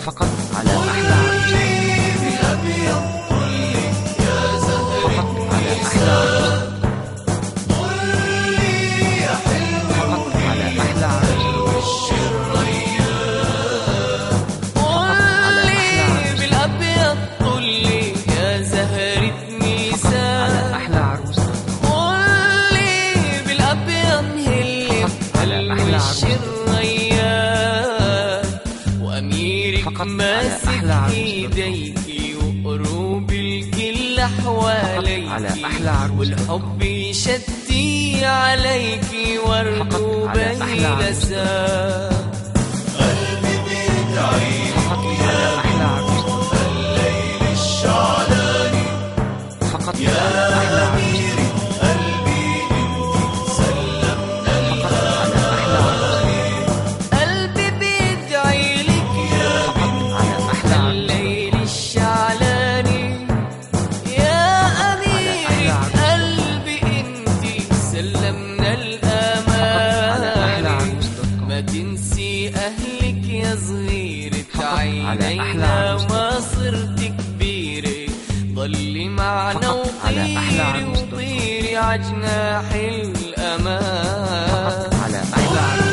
فقط على أحلى عروس. فقط على أحلى عروس. فقط على أحلى عروس. بالأبيض طلي يا زهرة نيسان. على أحلى عروس. قولي بالأبيض هلي الوش الريان. وأميرك ماسك إيديكي وقروب الكل حواليكي، والحب يشتي عليكي ورد وبين لسان. قلبي بيدعيلك يا الليل الشعلاني. يا أميرة قلبي انت سلمنا الأماني. قلبي بيدعيلك يا الليل الشعلاني. يا أميرة قلبي انت سلمنا الأماني. ما تنسي أهلك يا صغيرة عينينا، ما صرت كبيرة ضلي معنا وطيري وطيري عجناح الأمان. على أحلى عروس.